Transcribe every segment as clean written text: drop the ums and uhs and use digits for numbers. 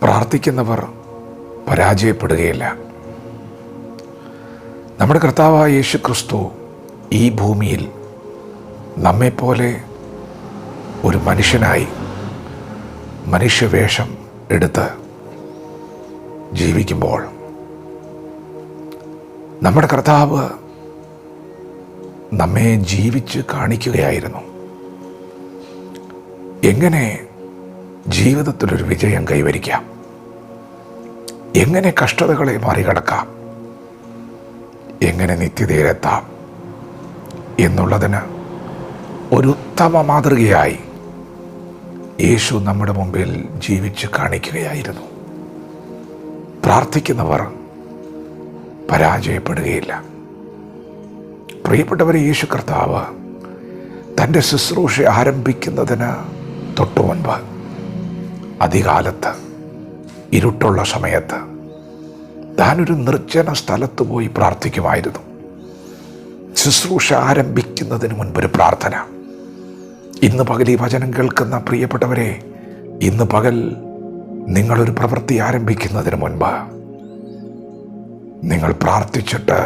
പ്രാർത്ഥിക്കുന്നവർ പരാജയപ്പെടുകയില്ല. നമ്മുടെ കർത്താവായ യേശു ക്രിസ്തു ഈ ഭൂമിയിൽ നമ്മെപ്പോലെ ഒരു മനുഷ്യനായി മനുഷ്യവേഷം എടുത്ത് ജീവിക്കുമ്പോൾ നമ്മുടെ കർത്താവ് നമ്മെ ജീവിച്ച് കാണിക്കുകയായിരുന്നു. എങ്ങനെ ജീവിതത്തിലൊരു വിജയം കൈവരിക്കാം, എങ്ങനെ കഷ്ടതകളെ മറികടക്കാം, എങ്ങനെ നിത്യതയിലെത്താം എന്നുള്ളതിന് ഒരു ഉത്തമ മാതൃകയായി യേശു നമ്മുടെ മുമ്പിൽ ജീവിച്ച് കാണിക്കുകയായിരുന്നു. പ്രാർത്ഥിക്കുന്നവർ പരാജയപ്പെടുകയില്ല. പ്രിയപ്പെട്ടവരെ, യേശു കർത്താവ് തൻ്റെ ശുശ്രൂഷ ആരംഭിക്കുന്നതിന് തൊട്ടു മുൻപ് അതികാലത്ത് ഇരുട്ടുള്ള സമയത്ത് താനൊരു നിർജ്ജന സ്ഥലത്ത് പോയി പ്രാർത്ഥിക്കുമായിരുന്നു. ശുശ്രൂഷ ആരംഭിക്കുന്നതിന് മുൻപൊരു പ്രാർത്ഥന. ഇന്ന് പകൽ ഈ വചനം കേൾക്കുന്ന പ്രിയപ്പെട്ടവരെ, ഇന്ന് പകൽ നിങ്ങളൊരു പ്രവൃത്തി ആരംഭിക്കുന്നതിന് മുൻപ് നിങ്ങൾ പ്രാർത്ഥിച്ചിട്ട്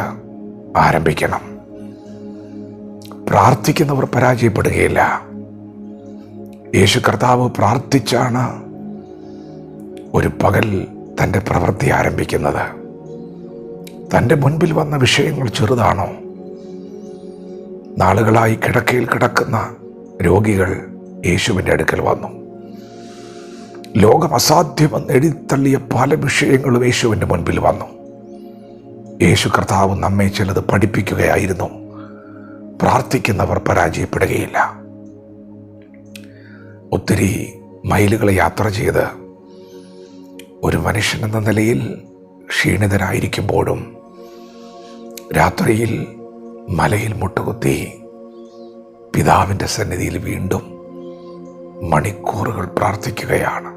ആരംഭിക്കണം. പ്രാർത്ഥിക്കുന്നവർ പരാജയപ്പെടുകയില്ല. യേശു കർത്താവ് പ്രാർത്ഥിച്ചാണ് ഒരു പകൽ തൻ്റെ പ്രവൃത്തി ആരംഭിക്കുന്നത്. തൻ്റെ മുൻപിൽ വന്ന വിഷയങ്ങൾ ചെറുതാണോ? നാളുകളായി കിടക്കയിൽ കിടക്കുന്ന രോഗികൾ യേശുവിൻ്റെ അടുക്കൽ വന്നു. ലോകം അസാധ്യമെന്ന് എഴുതിത്തള്ളിയ പല വിഷയങ്ങളും യേശുവിൻ്റെ മുൻപിൽ വന്നു. യേശു കർത്താവ് നമ്മെ ചിലത് പഠിപ്പിക്കുകയായിരുന്നു. പ്രാർത്ഥിക്കുന്നവർ പരാജയപ്പെടുകയില്ല. ഒത്തിരി മൈലുകൾ യാത്ര ചെയ്ത് ഒരു മനുഷ്യനെന്ന നിലയിൽ ക്ഷീണിതനായിരിക്കുമ്പോഴും രാത്രിയിൽ മലയിൽ മുട്ടുകുത്തി പിതാവിൻ്റെ സന്നിധിയിൽ വീണ്ടും മണിക്കൂറുകൾ പ്രാർത്ഥിക്കുകയാണ്.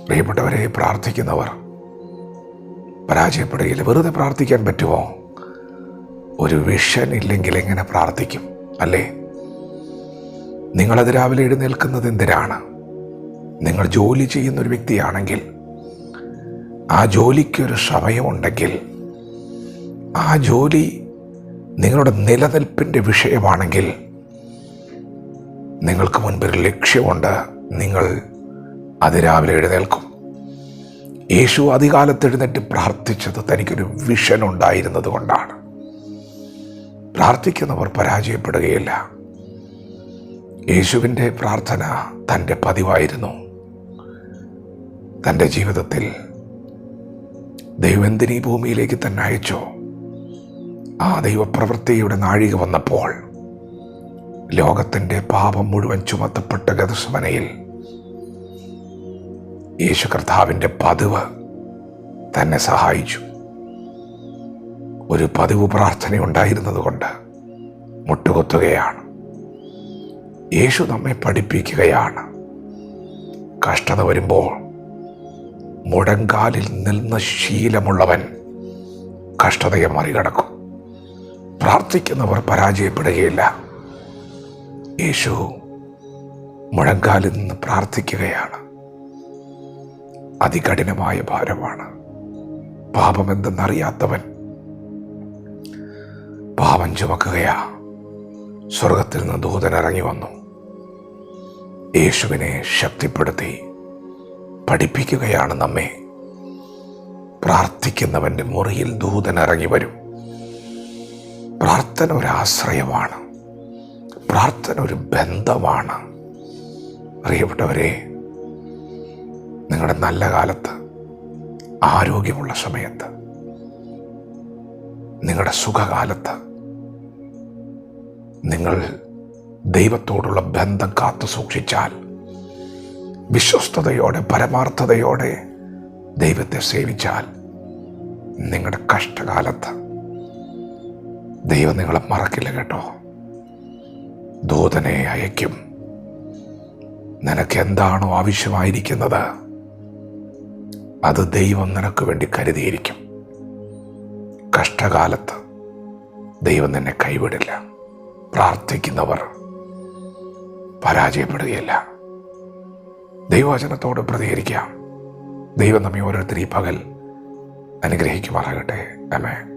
പ്രിയപ്പെട്ടവരെ, പ്രാർത്ഥിക്കുന്നവർ പരാജയപ്പെടുകയില്ല. വെറുതെ പ്രാർത്ഥിക്കാൻ പറ്റുമോ? ഒരു വിഷൻ ഇല്ലെങ്കിൽ എങ്ങനെ പ്രാർത്ഥിക്കും, അല്ലേ? നിങ്ങളത് രാവിലെ എഴുന്നേൽക്കുന്നത് എന്തിനാണ്? നിങ്ങൾ ജോലി ചെയ്യുന്നൊരു വ്യക്തിയാണെങ്കിൽ ആ ജോലിക്കൊരു സമയമുണ്ടെങ്കിൽ, ആ ജോലി നിങ്ങളുടെ നിലനിൽപ്പിൻ്റെ വിഷയമാണെങ്കിൽ, നിങ്ങൾക്ക് മുൻപൊരു ലക്ഷ്യമുണ്ട്, നിങ്ങൾ അതിരാവിലെ എഴുന്നേൽക്കും. യേശു അതികാലത്ത് എഴുന്നേറ്റ് പ്രാർത്ഥിച്ചത് തനിക്കൊരു വിഷൻ ഉണ്ടായിരുന്നത് കൊണ്ടാണ്. പ്രാർത്ഥിക്കുന്നവർ പരാജയപ്പെടുകയില്ല. യേശുവിൻ്റെ പ്രാർത്ഥന തൻ്റെ പതിവായിരുന്നു. തൻ്റെ ജീവിതത്തിൽ ദൈവം എന്തിനീ ഭൂമിയിലേക്ക് തന്നെ അയച്ചോ, ആ ദൈവപ്രവൃത്തിയുടെ നാഴിക വന്നപ്പോൾ ലോകത്തിൻ്റെ പാപം മുഴുവൻ ചുമത്തപ്പെട്ട ഗെത്സമനയിൽ യേശു കർത്താവിൻ്റെ പതിവ് തന്നെ സഹായിച്ചു. ഒരു പതിവ് പ്രാർത്ഥന ഉണ്ടായിരുന്നത് കൊണ്ട് മുട്ടുകുത്തുകയാണ്. യേശു നമ്മെ പഠിപ്പിക്കുകയാണ്. കഷ്ടത വരുമ്പോൾ മുഴങ്കാലിൽ നിന്ന് ശീലമുള്ളവൻ കഷ്ടതയെ മറികടക്കും. പ്രാർത്ഥിക്കുന്നവർ പരാജയപ്പെടുകയില്ല. യേശു മുഴങ്കാലിൽ നിന്ന് പ്രാർത്ഥിക്കുകയാണ്. അതികഠിനമായ ഭാരമാണ്. പാപമെന്തെന്നറിയാത്തവൻ പാപം ചുമക്കുകയാ. സ്വർഗത്തിൽ നിന്ന് ദൂതൻ ഇറങ്ങി വന്നു. യേശുവിനെ ശക്തിപ്പെടുത്തി പഠിപ്പിക്കുകയാണ് നമ്മെ. പ്രാർത്ഥിക്കുന്നവൻ്റെ മുറിയിൽ ദൂതൻ ഇറങ്ങി വരും. പ്രാർത്ഥന ഒരു ആശ്രയമാണ്. പ്രാർത്ഥന ഒരു ബന്ധമാണ്. പ്രിയപ്പെട്ടവരെ, നിങ്ങളുടെ നല്ല കാലത്ത്, ആരോഗ്യമുള്ള സമയത്ത്, നിങ്ങളുടെ സുഖകാലത്ത് നിങ്ങൾ ദൈവത്തോടുള്ള ബന്ധം കാത്തു സൂക്ഷിച്ചാൽ, വിശ്വസ്തയോടെ പരമാർത്ഥതയോടെ ദൈവത്തെ സേവിച്ചാൽ, നിങ്ങളുടെ കഷ്ടകാലത്ത് ദൈവം നിങ്ങളെ മറക്കില്ല കേട്ടോ. ദൂതനെ അയക്കും. നിനക്ക് എന്താണോ ആവശ്യമായിരിക്കുന്നത് അത് ദൈവം നിനക്ക് വേണ്ടി കരുതിയിരിക്കും. കഷ്ടകാലത്ത് ദൈവം നിന്നെ കൈവിടില്ല. പ്രാർത്ഥിക്കുന്നവർ പരാജയപ്പെടുകയില്ല. ദൈവവചനത്തോട് പ്രതികരിക്കാം. ദൈവം നമ്മെ ഓരോരുത്തരും ഈ പകൽ അനുഗ്രഹിക്കുമാറാകട്ടെ. ആമേൻ.